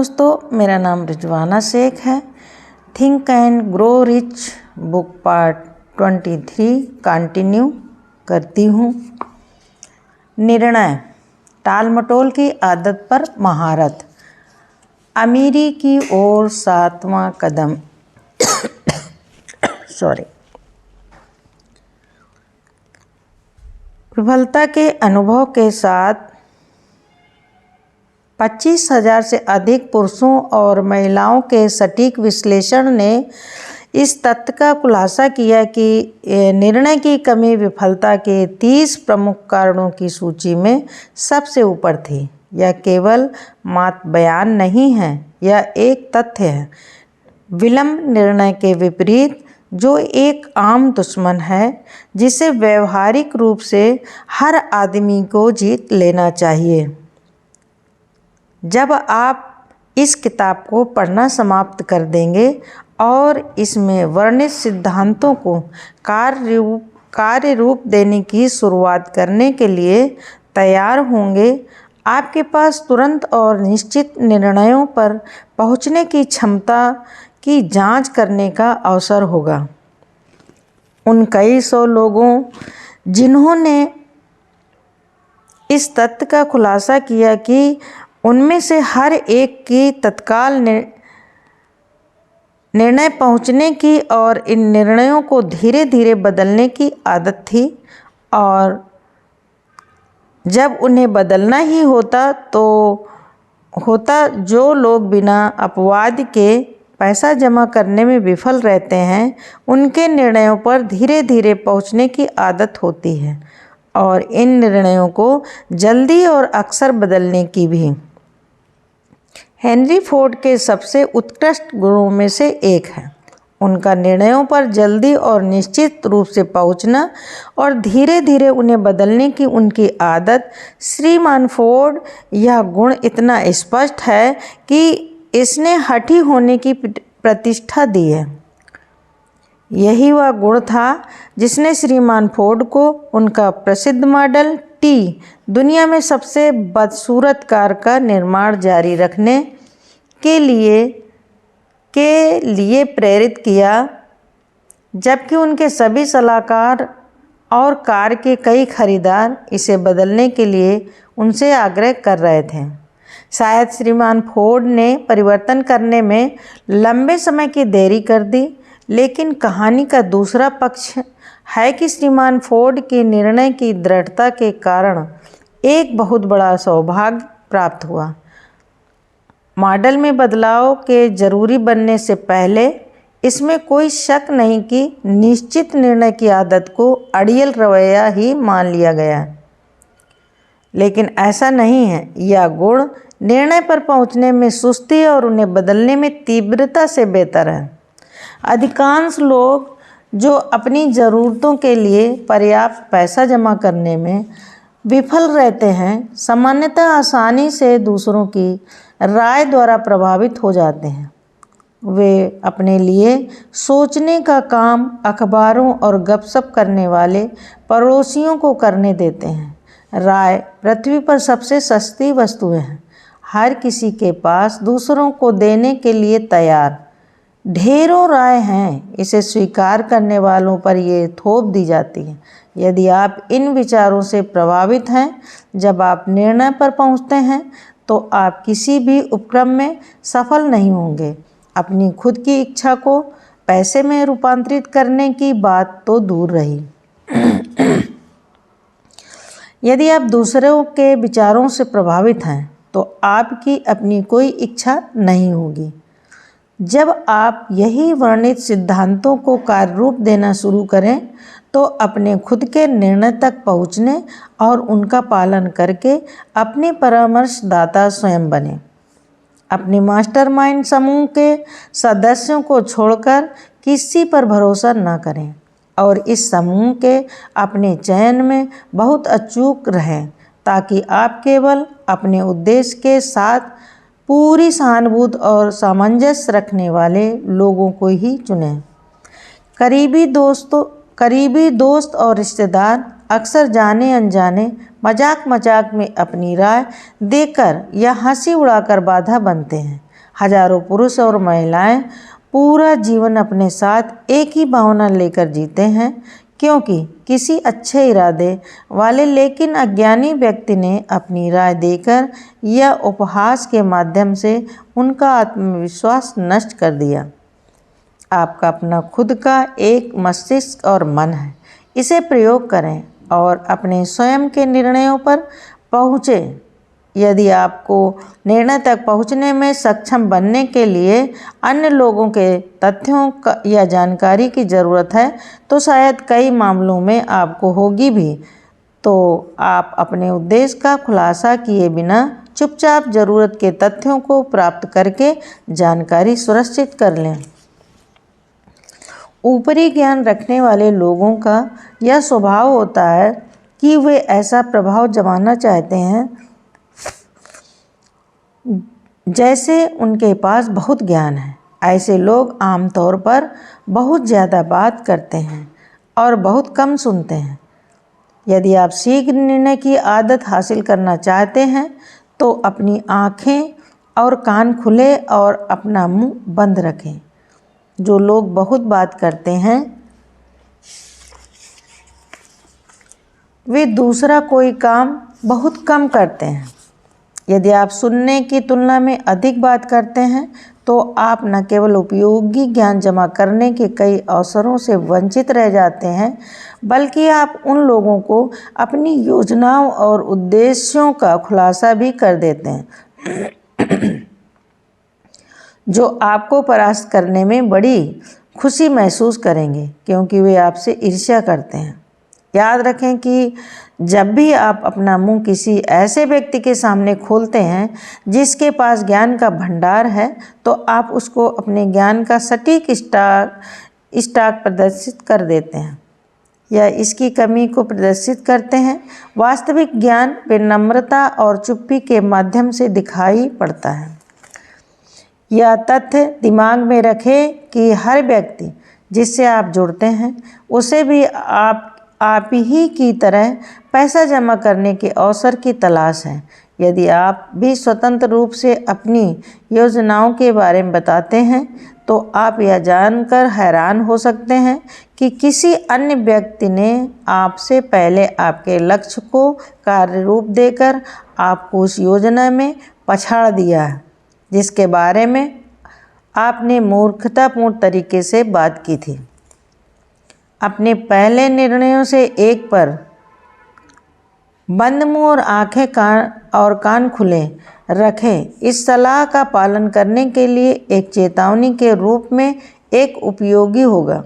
दोस्तों, मेरा नाम रिजवाना शेख है। Think and grow rich book part 23 continue करती हूँ। निर्णय, टाल मटोल की आदत पर महारत। अमीरी की ओर 7वां कदम। विफलता के अनुभव के साथ 25,000 से अधिक पुरुषों और महिलाओं के सटीक विश्लेषण ने इस तथ्य का खुलासा किया कि निर्णय की कमी विफलता के 30 प्रमुख कारणों की सूची में सबसे ऊपर थी। यह केवल मात्र बयान नहीं है, यह एक तथ्य है। विलंब निर्णय के विपरीत, जो एक आम दुश्मन है जिसे व्यवहारिक रूप से हर आदमी को जीत लेना चाहिए। जब आप इस किताब को पढ़ना समाप्त कर देंगे और इसमें वर्णित सिद्धांतों को कार्य रूप देने की शुरुआत करने के लिए तैयार होंगे, आपके पास तुरंत और निश्चित निर्णयों पर पहुंचने की क्षमता की जांच करने का अवसर होगा। उन कई सौ लोगों जिन्होंने इस तथ्य का खुलासा किया कि उनमें से हर एक की तत्काल निर्णय पहुंचने की और इन निर्णयों को धीरे धीरे बदलने की आदत थी, और जब उन्हें बदलना ही होता जो लोग बिना अपवाद के पैसा जमा करने में विफल रहते हैं, उनके निर्णयों पर धीरे धीरे पहुंचने की आदत होती है, और इन निर्णयों को जल्दी और अक्सर बदलने की भी। हेनरी फोर्ड के सबसे उत्कृष्ट गुणों में से एक है उनका निर्णयों पर जल्दी और निश्चित रूप से पहुंचना और धीरे धीरे उन्हें बदलने की उनकी आदत। श्रीमान फोर्ड यह गुण इतना स्पष्ट है कि इसने हठी होने की प्रतिष्ठा दी है। यही वह गुण था जिसने श्रीमान फोर्ड को उनका प्रसिद्ध मॉडल टी, दुनिया में सबसे बदसूरत कार का निर्माण जारी रखने के लिए प्रेरित किया, जबकि उनके सभी सलाहकार और कार के कई खरीदार इसे बदलने के लिए उनसे आग्रह कर रहे थे। शायद श्रीमान फोर्ड ने परिवर्तन करने में लंबे समय की देरी कर दी, लेकिन कहानी का दूसरा पक्ष है कि श्रीमान फोर्ड के निर्णय की दृढ़ता के कारण एक बहुत बड़ा सौभाग्य प्राप्त हुआ। मॉडल में बदलाव के जरूरी बनने से पहले इसमें कोई शक नहीं कि निश्चित निर्णय की आदत को अड़ियल रवैया ही मान लिया गया, लेकिन ऐसा नहीं है। यह गुण निर्णय पर पहुंचने में सुस्ती और उन्हें बदलने में तीव्रता से बेहतर है। अधिकांश लोग जो अपनी ज़रूरतों के लिए पर्याप्त पैसा जमा करने में विफल रहते हैं, सामान्यतः आसानी से दूसरों की राय द्वारा प्रभावित हो जाते हैं। वे अपने लिए सोचने का काम अखबारों और गपशप करने वाले पड़ोसियों को करने देते हैं। राय पृथ्वी पर सबसे सस्ती वस्तु है। हर किसी के पास दूसरों को देने के लिए तैयार ढेरों राय हैं। इसे स्वीकार करने वालों पर ये थोप दी जाती है। यदि आप इन विचारों से प्रभावित हैं, जब आप निर्णय पर पहुंचते हैं, तो आप किसी भी उपक्रम में सफल नहीं होंगे। अपनी खुद की इच्छा को पैसे में रूपांतरित करने की बात तो दूर रही। यदि आप दूसरों के विचारों से प्रभावित हैं, तो आपकी अपनी कोई इच्छा नहीं होगी। जब आप यही वर्णित सिद्धांतों को कार्य रूप देना शुरू करें, तो अपने खुद के निर्णय तक पहुंचने और उनका पालन करके अपने परामर्शदाता स्वयं बने। अपने मास्टरमाइंड समूह के सदस्यों को छोड़कर किसी पर भरोसा न करें, और इस समूह के अपने चयन में बहुत अचूक रहें, ताकि आप केवल अपने उद्देश्य के साथ पूरी सहानुभूति और सामंजस्य रखने वाले लोगों को ही चुनें। करीबी दोस्त और रिश्तेदार अक्सर जाने अनजाने मजाक में अपनी राय देकर या हंसी उड़ाकर बाधा बनते हैं। हजारों पुरुष और महिलाएं पूरा जीवन अपने साथ एक ही भावना लेकर जीते हैं, क्योंकि किसी अच्छे इरादे वाले लेकिन अज्ञानी व्यक्ति ने अपनी राय देकर या उपहास के माध्यम से उनका आत्मविश्वास नष्ट कर दिया। आपका अपना खुद का एक मस्तिष्क और मन है, इसे प्रयोग करें और अपने स्वयं के निर्णयों पर पहुँचे। यदि आपको निर्णय तक पहुँचने में सक्षम बनने के लिए अन्य लोगों के तथ्यों या जानकारी की ज़रूरत है, तो शायद कई मामलों में आपको होगी भी, तो आप अपने उद्देश्य का खुलासा किए बिना चुपचाप ज़रूरत के तथ्यों को प्राप्त करके जानकारी सुनिश्चित कर लें। ऊपरी ज्ञान रखने वाले लोगों का यह स्वभाव होता है कि वे ऐसा प्रभाव जमाना चाहते हैं जैसे उनके पास बहुत ज्ञान है। ऐसे लोग आमतौर पर बहुत ज़्यादा बात करते हैं और बहुत कम सुनते हैं। यदि आप शीघ्र निर्णय की आदत हासिल करना चाहते हैं तो अपनी आँखें और कान खुले और अपना मुंह बंद रखें। जो लोग बहुत बात करते हैं वे दूसरा कोई काम बहुत कम करते हैं। यदि आप सुनने की तुलना में अधिक बात करते हैं तो आप न केवल उपयोगी ज्ञान जमा करने के कई अवसरों से वंचित रह जाते हैं, बल्कि आप उन लोगों को अपनी योजनाओं और उद्देश्यों का खुलासा भी कर देते हैं जो आपको परास्त करने में बड़ी खुशी महसूस करेंगे, क्योंकि वे आपसे ईर्ष्या करते हैं। याद रखें कि जब भी आप अपना मुंह किसी ऐसे व्यक्ति के सामने खोलते हैं जिसके पास ज्ञान का भंडार है, तो आप उसको अपने ज्ञान का सटीक स्टॉक प्रदर्शित कर देते हैं या इसकी कमी को प्रदर्शित करते हैं। वास्तविक ज्ञान विनम्रता और चुप्पी के माध्यम से दिखाई पड़ता है। यह तथ्य दिमाग में रखें कि हर व्यक्ति जिससे आप जुड़ते हैं उसे भी आप ही की तरह पैसा जमा करने के अवसर की तलाश है। यदि आप भी स्वतंत्र रूप से अपनी योजनाओं के बारे में बताते हैं तो आप यह जानकर हैरान हो सकते हैं कि किसी अन्य व्यक्ति ने आपसे पहले आपके लक्ष्य को कार्य रूप देकर आपको उस योजना में पछाड़ दिया है जिसके बारे में आपने मूर्खतापूर्ण तरीके से बात की थी। अपने पहले निर्णयों से एक पर बंद मुंह और आंखें कान खुले रखें। इस सलाह का पालन करने के लिए एक चेतावनी के रूप में एक उपयोगी होगा।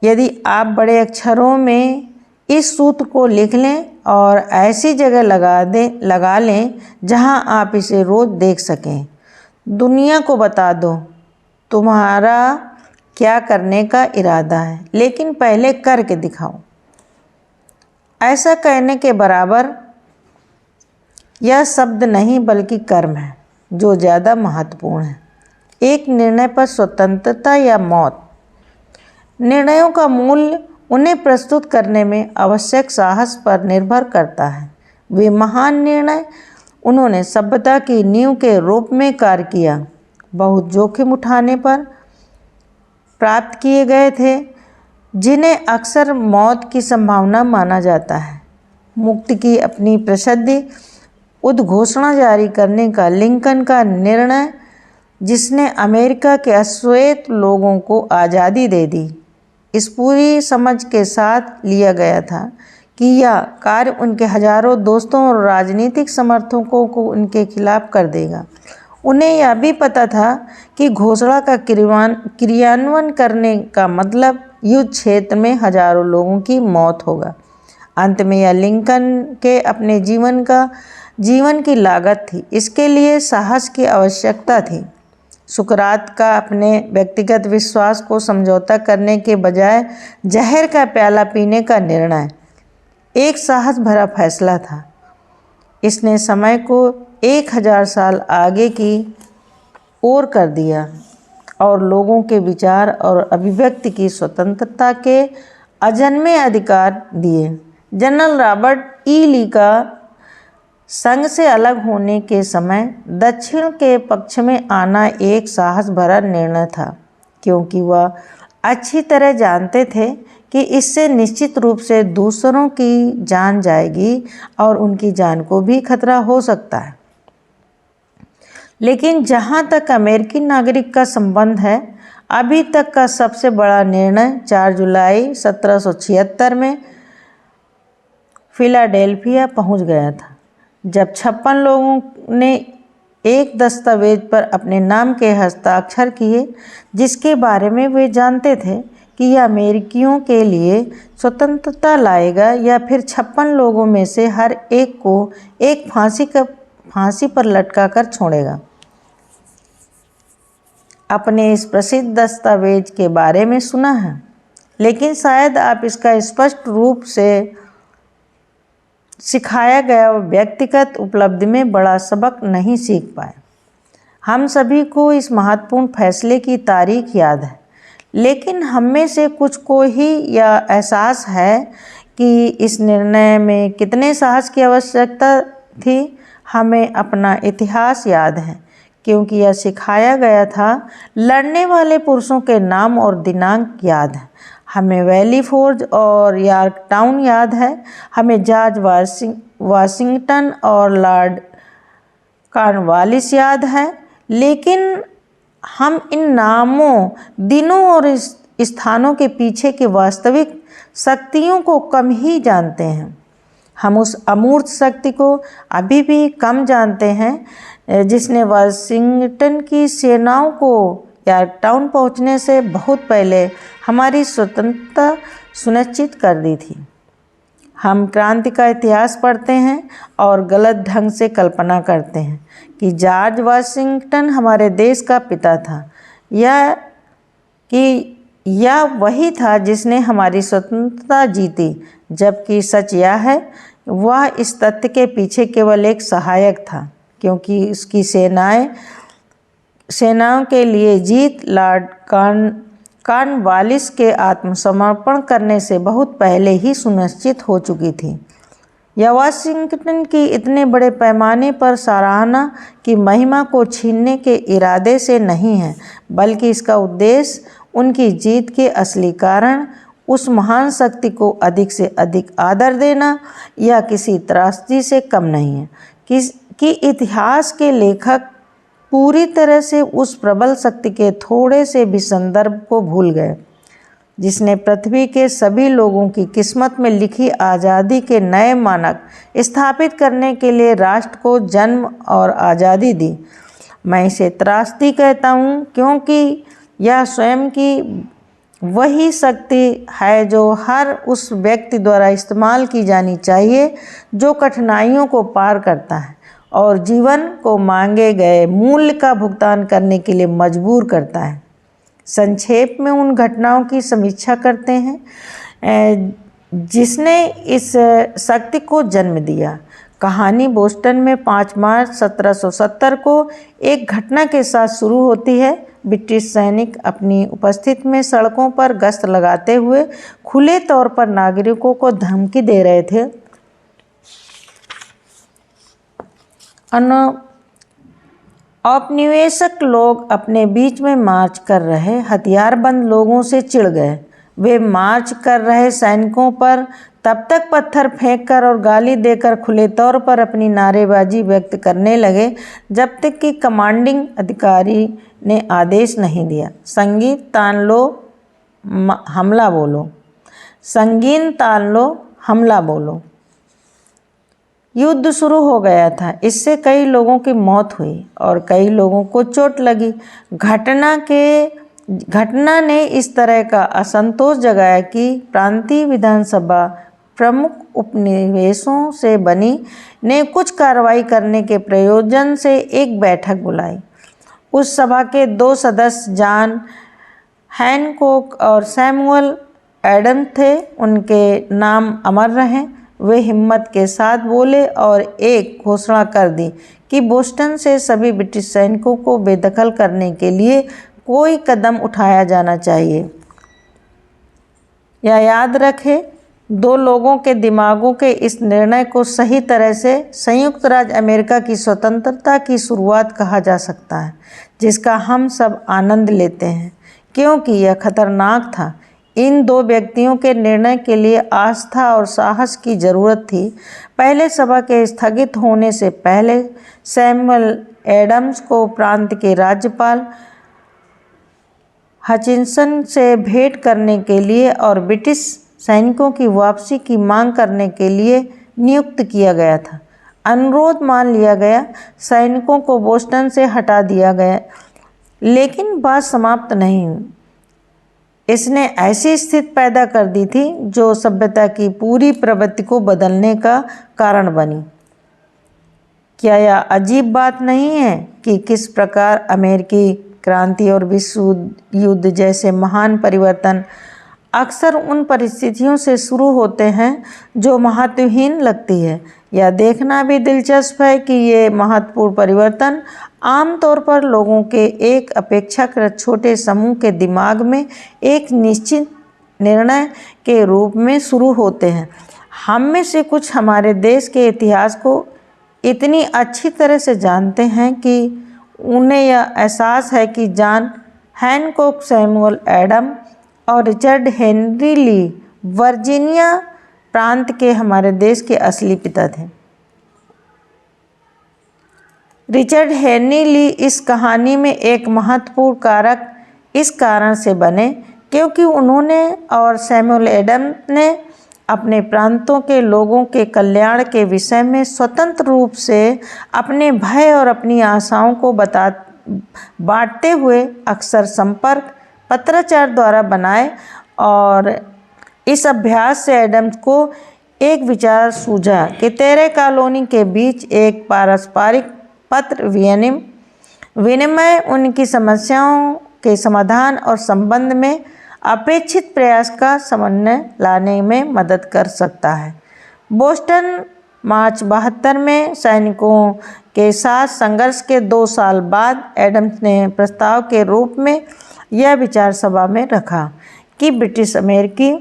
यदि आप बड़े अक्षरों में इस सूत्र को लिख लें और ऐसी जगह लगा लें जहां आप इसे रोज देख सकें। दुनिया को बता दो तुम्हारा क्या करने का इरादा है, लेकिन पहले करके दिखाओ। ऐसा कहने के बराबर यह शब्द नहीं बल्कि कर्म है जो ज़्यादा महत्वपूर्ण है। एक निर्णय पर स्वतंत्रता या मौत। निर्णयों का मूल्य उन्हें प्रस्तुत करने में आवश्यक साहस पर निर्भर करता है। वे महान निर्णय उन्होंने सभ्यता की नींव के रूप में कार्य किया, बहुत जोखिम उठाने पर प्राप्त किए गए थे, जिन्हें अक्सर मौत की संभावना माना जाता है। मुक्ति की अपनी प्रसिद्ध उद्घोषणा जारी करने का लिंकन का निर्णय, जिसने अमेरिका के अश्वेत लोगों को आज़ादी दे दी, इस पूरी समझ के साथ लिया गया था कि यह कार्य उनके हजारों दोस्तों और राजनीतिक समर्थकों को उनके खिलाफ कर देगा। उन्हें यह भी पता था कि घोषणा का क्रियान्वयन करने का मतलब युद्ध क्षेत्र में हजारों लोगों की मौत होगा। अंत में यह लिंकन के अपने जीवन की लागत थी। इसके लिए साहस की आवश्यकता थी। सुकरात का अपने व्यक्तिगत विश्वास को समझौता करने के बजाय जहर का प्याला पीने का निर्णय एक साहस भरा फैसला था। इसने समय को 1000 साल आगे की ओर कर दिया और लोगों के विचार और अभिव्यक्ति की स्वतंत्रता के अजन्मे अधिकार दिए। जनरल रॉबर्ट ई ली का संघ से अलग होने के समय दक्षिण के पक्ष में आना एक साहस भरा निर्णय था, क्योंकि वह अच्छी तरह जानते थे कि इससे निश्चित रूप से दूसरों की जान जाएगी और उनकी जान को भी खतरा हो सकता है। लेकिन जहाँ तक अमेरिकी नागरिक का संबंध है, अभी तक का सबसे बड़ा निर्णय 4 जुलाई 1776 में फिलाडेल्फिया पहुँच गया था, जब 56 लोगों ने एक दस्तावेज पर अपने नाम के हस्ताक्षर किए, जिसके बारे में वे जानते थे कि यह अमेरिकियों के लिए स्वतंत्रता लाएगा या फिर 56 लोगों में से हर एक को एक फांसी पर लटका कर छोड़ेगा। अपने इस प्रसिद्ध दस्तावेज के बारे में सुना है, लेकिन शायद आप इसका स्पष्ट रूप से सिखाया गया व्यक्तिगत उपलब्धि में बड़ा सबक नहीं सीख पाए। हम सभी को इस महत्वपूर्ण फैसले की तारीख याद है, लेकिन हम में से कुछ को ही यह एहसास है कि इस निर्णय में कितने साहस की आवश्यकता थी। हमें अपना इतिहास याद है, क्योंकि यह सिखाया गया था। लड़ने वाले पुरुषों के नाम और दिनांक याद है। हमें वैली फोर्ज और यॉर्कटाउन याद है। हमें जॉर्ज वाशिंगटन और लॉर्ड कॉर्नवालिस याद है। लेकिन हम इन नामों, दिनों और स्थानों के पीछे की वास्तविक शक्तियों को कम ही जानते हैं। हम उस अमूर्त शक्ति को अभी भी कम जानते हैं, जिसने वाशिंगटन की सेनाओं को यॉर्कटाउन पहुंचने से बहुत पहले हमारी स्वतंत्रता सुनिश्चित कर दी थी। हम क्रांति का इतिहास पढ़ते हैं और गलत ढंग से कल्पना करते हैं कि जॉर्ज वाशिंगटन हमारे देश का पिता था, या कि यह वही था जिसने हमारी स्वतंत्रता जीती, जबकि सच यह है वह इस तथ्य के पीछे केवल एक सहायक था, क्योंकि उसकी सेनाओं के लिए जीत लॉर्ड कॉर्नवालिस के आत्मसमर्पण करने से बहुत पहले ही सुनिश्चित हो चुकी थी। यह वाशिंगटन की इतने बड़े पैमाने पर सराहना की महिमा को छीनने के इरादे से नहीं है, बल्कि इसका उद्देश्य उनकी जीत के असली कारण उस महान शक्ति को अधिक से अधिक आदर देना या किसी त्रासदी से कम नहीं है कि इतिहास के लेखक पूरी तरह से उस प्रबल शक्ति के थोड़े से भी संदर्भ को भूल गए, जिसने पृथ्वी के सभी लोगों की किस्मत में लिखी आज़ादी के नए मानक स्थापित करने के लिए राष्ट्र को जन्म और आज़ादी दी। मैं इसे त्रासदी कहता हूँ, क्योंकि यह स्वयं की वही शक्ति है जो हर उस व्यक्ति द्वारा इस्तेमाल की जानी चाहिए जो कठिनाइयों को पार करता है और जीवन को मांगे गए मूल्य का भुगतान करने के लिए मजबूर करता है। संक्षेप में उन घटनाओं की समीक्षा करते हैं जिसने इस शक्ति को जन्म दिया। कहानी बोस्टन में 5 मार्च 1770 को एक घटना के साथ शुरू होती है। ब्रिटिश सैनिक अपनी उपस्थिति में सड़कों पर गश्त लगाते हुए खुले तौर पर नागरिकों को धमकी दे रहे थे। औपनिवेशिक लोग अपने बीच में मार्च कर रहे हथियारबंद लोगों से चिढ़ गए। वे मार्च कर रहे सैनिकों पर तब तक पत्थर फेंककर और गाली देकर खुले तौर पर अपनी नारेबाजी व्यक्त करने लगे जब तक कि कमांडिंग अधिकारी ने आदेश नहीं दिया, संगीन तान लो, हमला बोलो। संगीन तान लो, हमला बोलो। युद्ध शुरू हो गया था। इससे कई लोगों की मौत हुई और कई लोगों को चोट लगी। घटना ने इस तरह का असंतोष जगाया कि प्रांतीय विधानसभा प्रमुख उपनिवेशों से बनी ने कुछ कार्रवाई करने के प्रयोजन से एक बैठक बुलाई। उस सभा के 2 सदस्य जॉन हैनकॉक और सैमुअल एडम थे। उनके नाम अमर रहें। वे हिम्मत के साथ बोले और एक घोषणा कर दी कि बोस्टन से सभी ब्रिटिश सैनिकों को बेदखल करने के लिए कोई कदम उठाया जाना चाहिए। यह याद रखें दो लोगों के दिमागों के इस निर्णय को सही तरह से संयुक्त राज्य अमेरिका की स्वतंत्रता की शुरुआत कहा जा सकता है, जिसका हम सब आनंद लेते हैं, क्योंकि यह खतरनाक था। इन दो व्यक्तियों के निर्णय के लिए आस्था और साहस की जरूरत थी। पहले सभा के स्थगित होने से पहले सैमुअल एडम्स को प्रांत के राज्यपाल हचिंसन से भेंट करने के लिए और ब्रिटिश सैनिकों की वापसी की मांग करने के लिए नियुक्त किया गया था। अनुरोध मान लिया गया, सैनिकों को बोस्टन से हटा दिया गया, लेकिन बात समाप्त नहीं हुई। इसने ऐसी स्थिति पैदा कर दी थी जो सभ्यता की पूरी प्रवृत्ति को बदलने का कारण बनी। क्या यह अजीब बात नहीं है कि किस प्रकार अमेरिकी क्रांति और विश्व युद्ध जैसे महान परिवर्तन अक्सर उन परिस्थितियों से शुरू होते हैं जो महत्वहीन लगती है। यह देखना भी दिलचस्प है कि ये महत्वपूर्ण परिवर्तन आमतौर पर लोगों के एक अपेक्षाकृत छोटे समूह के दिमाग में एक निश्चित निर्णय के रूप में शुरू होते हैं। हम में से कुछ हमारे देश के इतिहास को इतनी अच्छी तरह से जानते हैं कि उन्हें यह एहसास है कि जॉन हैनकॉक, सैमुअल एडम और रिचर्ड हेनरी ली वर्जीनिया प्रांत के हमारे देश के असली पिता थे। रिचर्ड हेनरी ली इस कहानी में एक महत्वपूर्ण कारक इस कारण से बने क्योंकि उन्होंने और सैमुअल एडम्स ने अपने प्रांतों के लोगों के कल्याण के विषय में स्वतंत्र रूप से अपने भय और अपनी आशाओं को बांटते हुए अक्सर संपर्क पत्राचार द्वारा बनाए, और इस अभ्यास से एडम्स को एक विचार सूझा कि 13 कॉलोनी के बीच एक पारस्परिक पत्र विनिमय उनकी समस्याओं के समाधान और संबंध में अपेक्षित प्रयास का समन्वय लाने में मदद कर सकता है। बोस्टन मार्च 72 में सैनिकों के साथ संघर्ष के 2 साल बाद एडम्स ने प्रस्ताव के रूप में यह विचार सभा में रखा कि ब्रिटिश अमेरिकी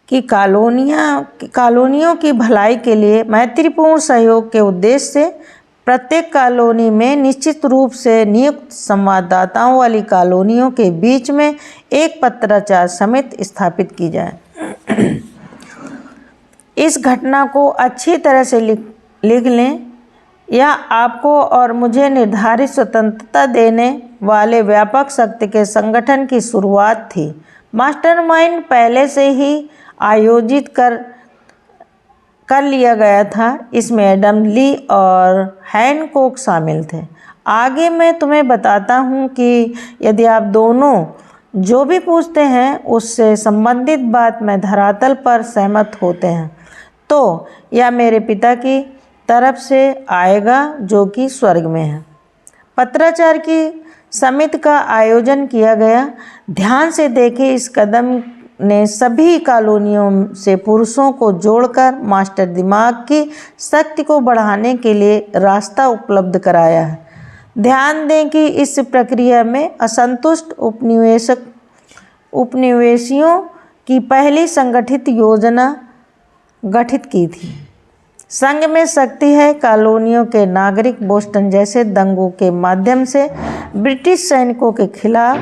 की कॉलोनियों की भलाई के लिए मैत्रीपूर्ण सहयोग के उद्देश्य से प्रत्येक कॉलोनी में निश्चित रूप से नियुक्त संवाददाताओं वाली कॉलोनियों के बीच में एक पत्राचार समिति स्थापित की जाए। इस घटना को अच्छी तरह से लिख लें। यह आपको और मुझे निर्धारित स्वतंत्रता देने वाले व्यापक शक्ति के संगठन की शुरुआत थी। मास्टरमाइंड पहले से ही आयोजित कर लिया गया था। इसमें एडम ली और हैनकॉक शामिल थे। आगे मैं तुम्हें बताता हूँ कि यदि आप दोनों जो भी पूछते हैं उससे संबंधित बात में धरातल पर सहमत होते हैं तो यह मेरे पिता की तरफ से आएगा जो कि स्वर्ग में है। पत्राचार की समिति का आयोजन किया गया। ध्यान से देखें, इस कदम ने सभी कॉलोनियों से पुरुषों को जोड़कर मास्टर दिमाग की शक्ति को बढ़ाने के लिए रास्ता उपलब्ध कराया है। ध्यान दें कि इस प्रक्रिया में असंतुष्ट उपनिवेशियों की पहली संगठित योजना गठित की थी। संघ में शक्ति है। कॉलोनियों के नागरिक बोस्टन जैसे दंगों के माध्यम से ब्रिटिश सैनिकों के खिलाफ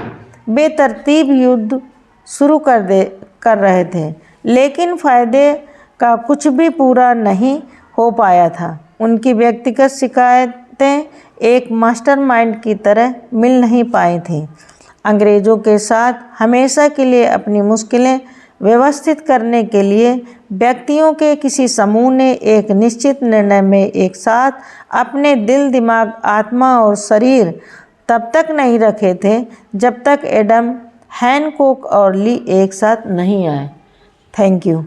बेतरतीब युद्ध शुरू कर रहे थे, लेकिन फायदे का कुछ भी पूरा नहीं हो पाया था। उनकी व्यक्तिगत शिकायतें एक मास्टरमाइंड की तरह मिल नहीं पाई थीं। अंग्रेज़ों के साथ हमेशा के लिए अपनी मुश्किलें व्यवस्थित करने के लिए व्यक्तियों के किसी समूह ने एक निश्चित निर्णय में एक साथ अपने दिल, दिमाग, आत्मा और शरीर तब तक नहीं रखे थे जब तक एडम, हैनकॉक और ली एक साथ नहीं आए। Thank you.